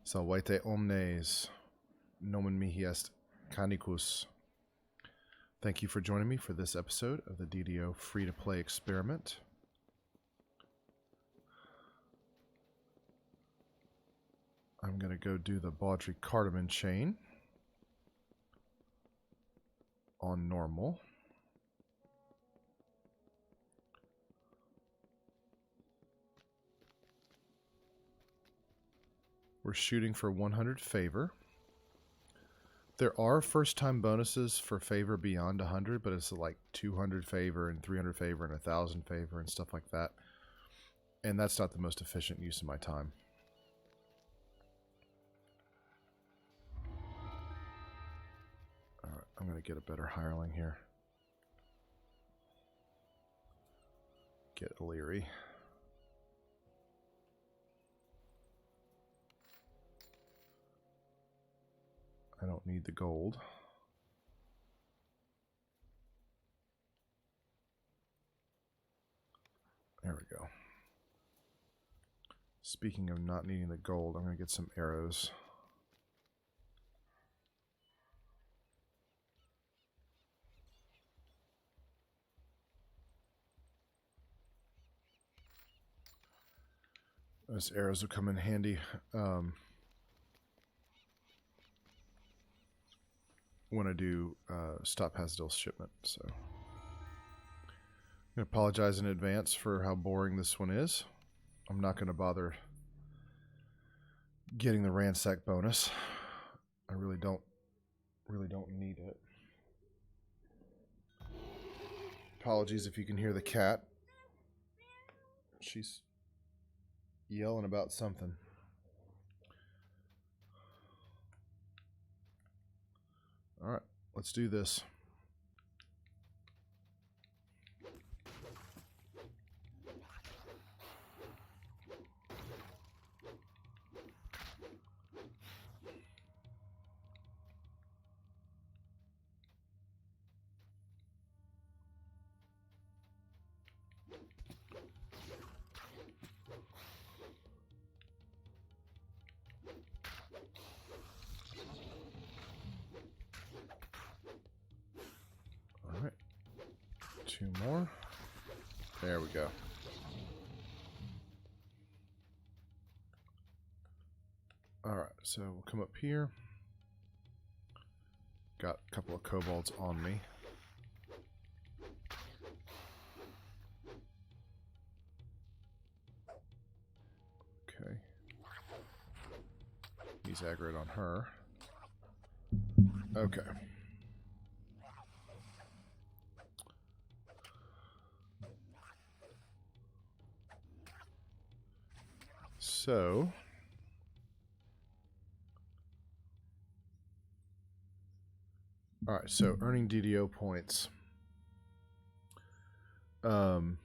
Salvete omnes, nomen mihi est canicus. Thank you for joining me for this episode of the DDO free-to-play experiment. I'm going to go do the Baudry Cartamon chain on normal. We're shooting for 100 favor. There are first-time bonuses for favor beyond 100, but it's like 200 favor and 300 favor and 1,000 favor and stuff like that. And that's not the most efficient use of my time. All right, I'm going to get a better hireling here. Get Illyri. I don't need the gold. There we go. Speaking of not needing the gold, I'm going to get some arrows. Those arrows will come in handy when I do stop Hasdale's shipment. So I'm going to apologize in advance for how boring this one is. I'm not going to bother getting the ransack bonus. I really don't need it. Apologies if you can hear the cat. She's yelling about something. All right, let's do this. All right, 2 more. There we go. All right, so we'll come up here. Got a couple of kobolds on me. Okay. He's aggroed on her. Okay. So all right, so earning DDO points. You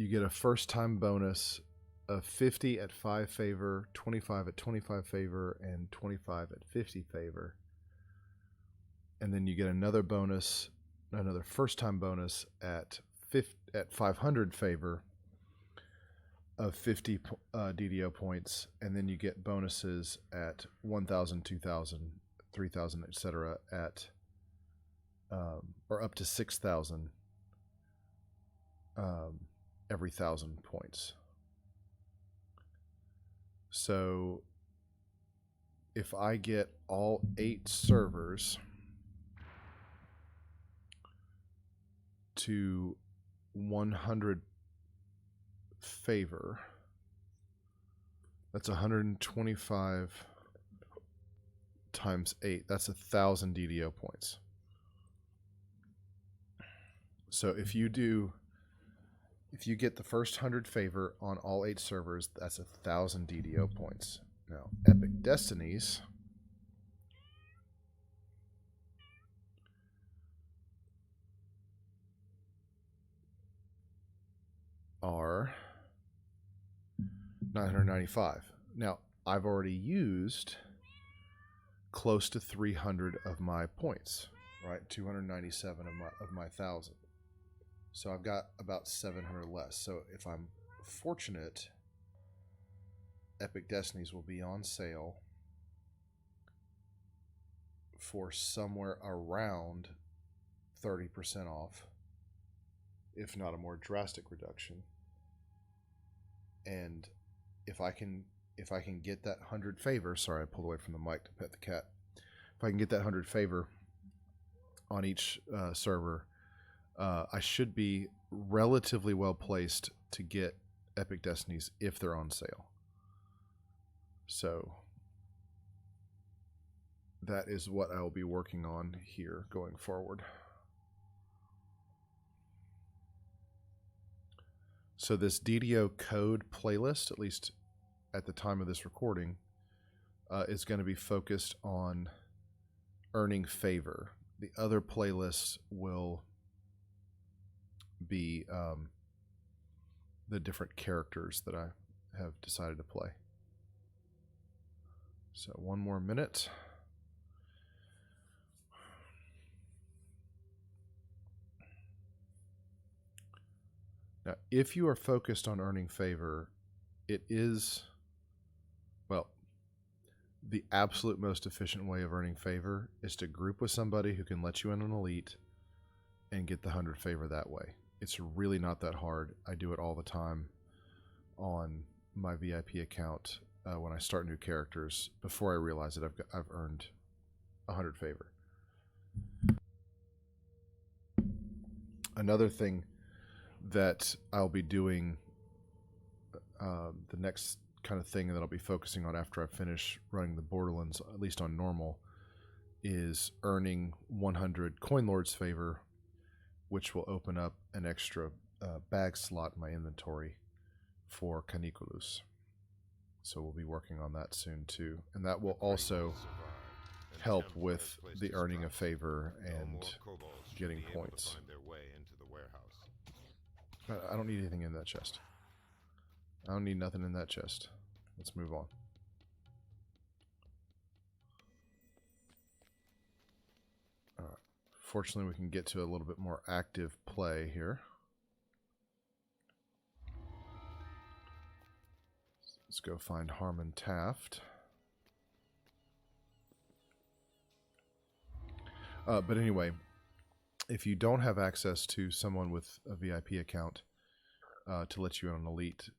get a first-time bonus of 50 at 5 favor, 25 at 25 favor, and 25 at 50 favor. And then you get another bonus, another first-time bonus at 500 favor of 50 DDO points, and then you get bonuses at 1,000, 2,000, 3,000, etc. at or up to 6,000 every 1,000 points. So if I get all 8 servers to 100 favor, that's 125 times 8. That's 1,000 DDO points. So if you get the first 100 favor on all 8 servers, that's 1,000 DDO points. Now, Epic Destinies are 995. Now, I've already used close to 300 of my points, right? 297 of my 1,000. So I've got about 700 less. So if I'm fortunate Epic Destinies will be on sale for somewhere around 30% off, if not a more drastic reduction. And if I can get that 100 favor, sorry, I pulled away from the mic to pet the cat. If I can get that 100 favor on each server, I should be relatively well placed to get Epic Destinies if they're on sale. So that is what I will be working on here going forward. So this DDO code playlist, at least at the time of this recording, is going to be focused on earning favor. The other playlists will be the different characters that I have decided to play. So 1 more minute. Now, if you are focused on earning favor, it is, well, the absolute most efficient way of earning favor is to group with somebody who can let you in an elite and get the 100 favor that way. It's really not that hard. I do it all the time on my VIP account when I start new characters. Before I realize that I've earned 100 favor. Another thing that I'll be doing, the next kind of thing that I'll be focusing on after I finish running the Borderlands, at least on normal, is earning 100 Coin Lord's favor, which will open up an extra bag slot in my inventory for Caniculus. So we'll be working on that soon too, and that will also help with the earning of favor and getting points. I don't need anything in that chest. I don't need nothing in that chest. Let's move on. Fortunately, we can get to a little bit more active play here. Let's go find Harmon Taft. But anyway, if you don't have access to someone with a VIP account to let you in on Elite,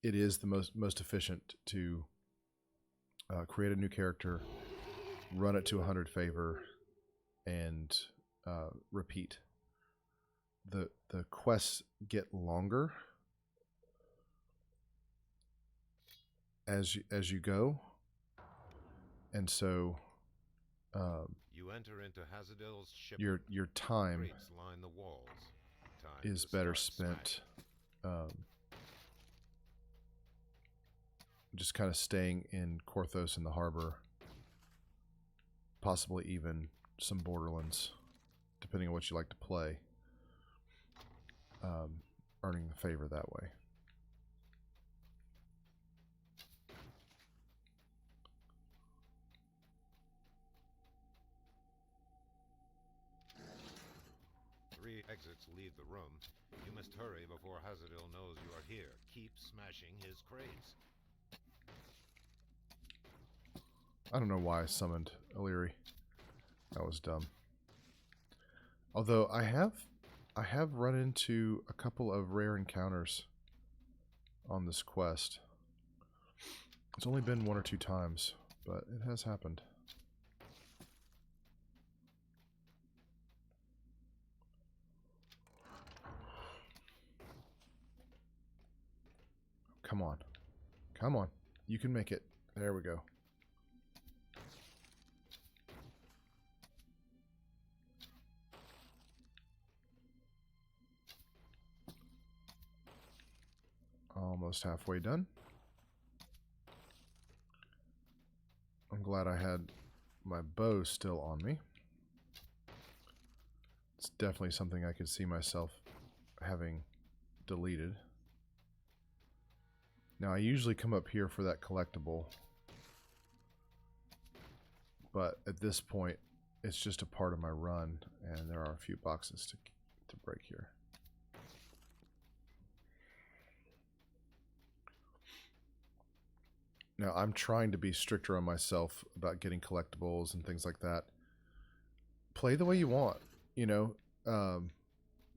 it is the most efficient to create a new character, run it to 100 favor, and repeat. The quests get longer as you go, and so you enter into Hazadil's ship. Your time line the walls. is better spent just kind of staying in Korthos in the harbor, possibly even some Borderlands, depending on what you like to play, earning the favor that way. Exits leave the room. You must hurry before Hazadil knows you are here. Keep smashing his crates. I don't know why I summoned Illyri. That was dumb. Although I have run into a couple of rare encounters on this quest. It's only been 1 or 2 times, but it has happened. Come on. Come on. You can make it. There we go. Almost halfway done. I'm glad I had my bow still on me. It's definitely something I could see myself having deleted. Now, I usually come up here for that collectible, but at this point, it's just a part of my run, and there are a few boxes to break here. Now, I'm trying to be stricter on myself about getting collectibles and things like that. Play the way you want. You know,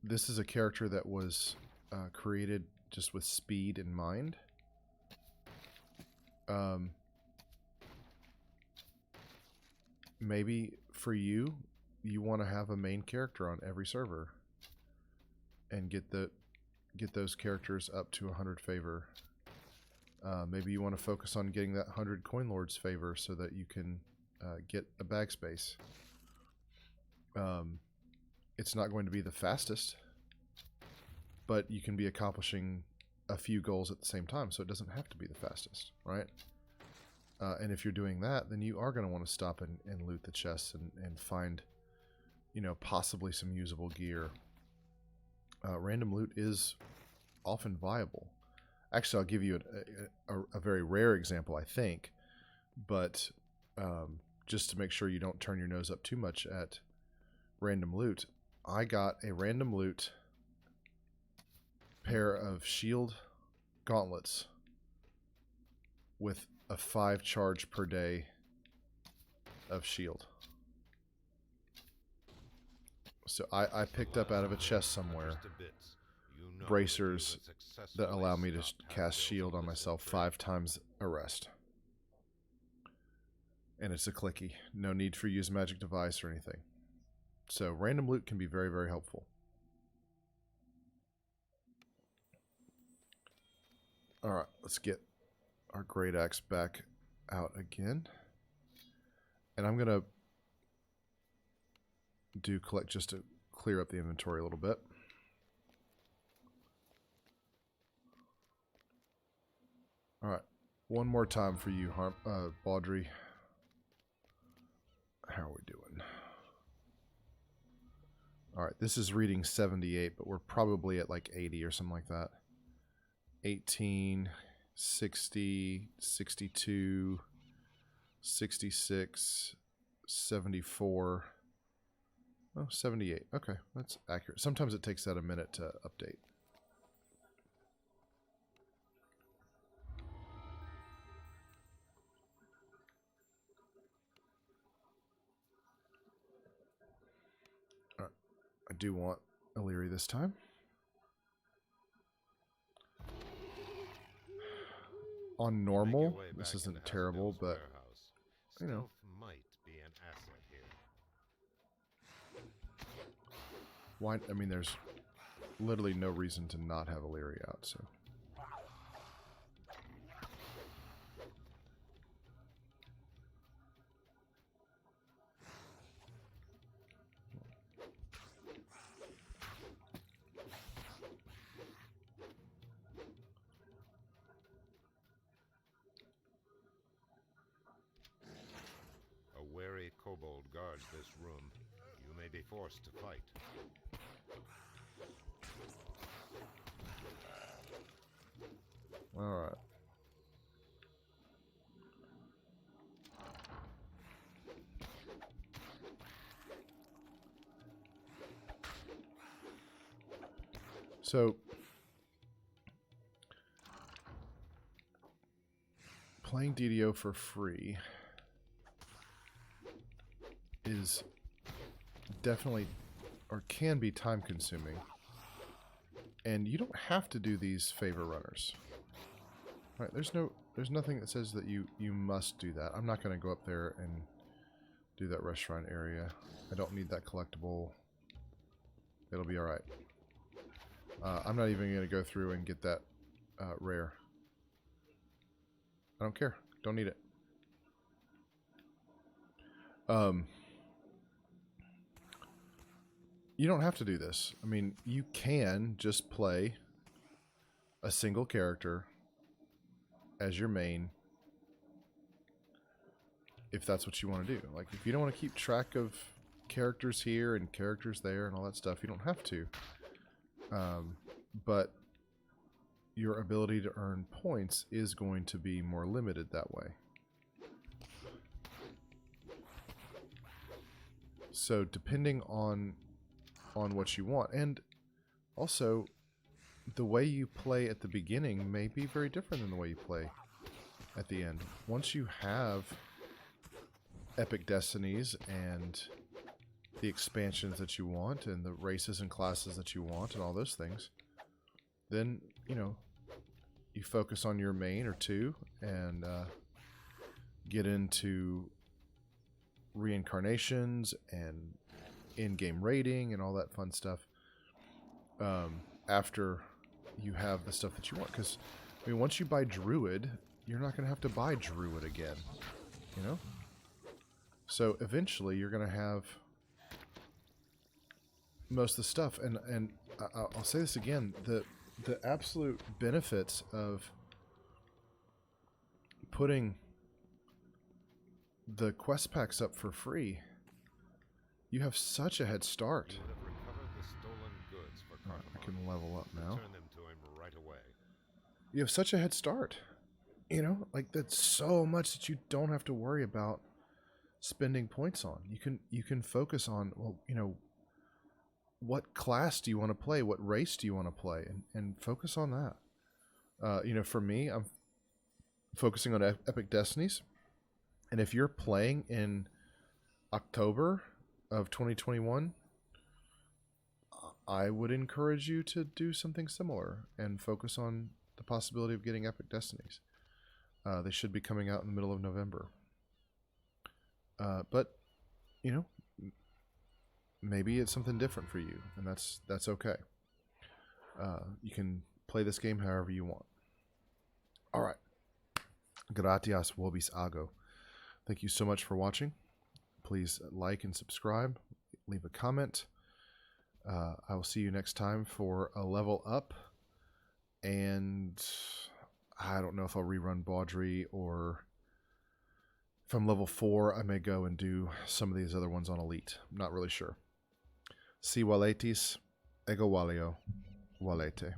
this is a character that was created just with speed in mind. Maybe for you, you want to have a main character on every server and get those characters up to 100 favor. Maybe you want to focus on getting that 100 coin lords favor so that you can get a bag space. It's not going to be the fastest, but you can be accomplishing a few goals at the same time, so it doesn't have to be the fastest, right? And if you're doing that, then you are going to want to stop and loot the chests and find, you know, possibly some usable gear. Random loot is often viable. Actually, I'll give you a very rare example, I think, but just to make sure you don't turn your nose up too much at random loot, I got a random loot pair of shield gauntlets with a 5 charge per day of shield. So I picked up out of a chest somewhere bracers that allow me to cast shield on myself 5 times a rest. And it's a clicky. No need for use magic device or anything. So random loot can be very, very helpful. Alright, let's get our great axe back out again. And I'm going to collect just to clear up the inventory a little bit. Alright, one more time for you, Baudry. How are we doing? Alright, this is reading 78, but we're probably at like 80 or something like that. 18, 60, 62, 66, 74, oh, 78. Okay, that's accurate. Sometimes it takes that a minute to update. Alright, I do want Illyri this time. On normal, this isn't terrible, but you know. Might be an asset here. Why? I mean, there's literally no reason to not have Illyri out. So. A wary kobold guards this room. You may be forced to fight. All right. So, playing DDO for free is definitely, or can be, time consuming. And you don't have to do these favor runners. Right? There's nothing that says that you must do that. I'm not going to go up there and do that restaurant area. I don't need that collectible. It'll be alright. I'm not even going to go through and get that rare. I don't care. Don't need it. You don't have to do this. I mean, you can just play a single character as your main if that's what you want to do. Like, if you don't want to keep track of characters here and characters there and all that stuff, you don't have to. But your ability to earn points is going to be more limited that way. So depending on what you want, and also the way you play at the beginning may be very different than the way you play at the end. Once you have epic destinies and the expansions that you want and the races and classes that you want and all those things, then, you know, you focus on your main or two and get into reincarnations and in-game raiding and all that fun stuff after you have the stuff that you want. Because, I mean, once you buy Druid, you're not going to have to buy Druid again, you know? So eventually you're going to have most of the stuff. And I'll say this again, the absolute benefits of putting the quest packs up for free, you have such a head start. You have recovered the stolen goods for Alright, I can Cartamon. level up now. Return them to him right away. You have such a head start. You know, like, that's so much that you don't have to worry about spending points on. You can focus on, well, you know, what class do you want to play? What race do you want to play? And focus on that. You know, for me, I'm focusing on Epic Destinies. And if you're playing in October of 2021, I would encourage you to do something similar and focus on the possibility of getting Epic Destinies. They should be coming out in the middle of November. But, you know, maybe it's something different for you, and that's okay. You can play this game however you want. All right. Gratias vobis ago. Thank you so much for watching. Please like and subscribe. Leave a comment. I will see you next time for a level up. And I don't know if I'll rerun Baudry, or if I'm level 4, I may go and do some of these other ones on Elite. I'm not really sure. Si waletis, ego walio, walete.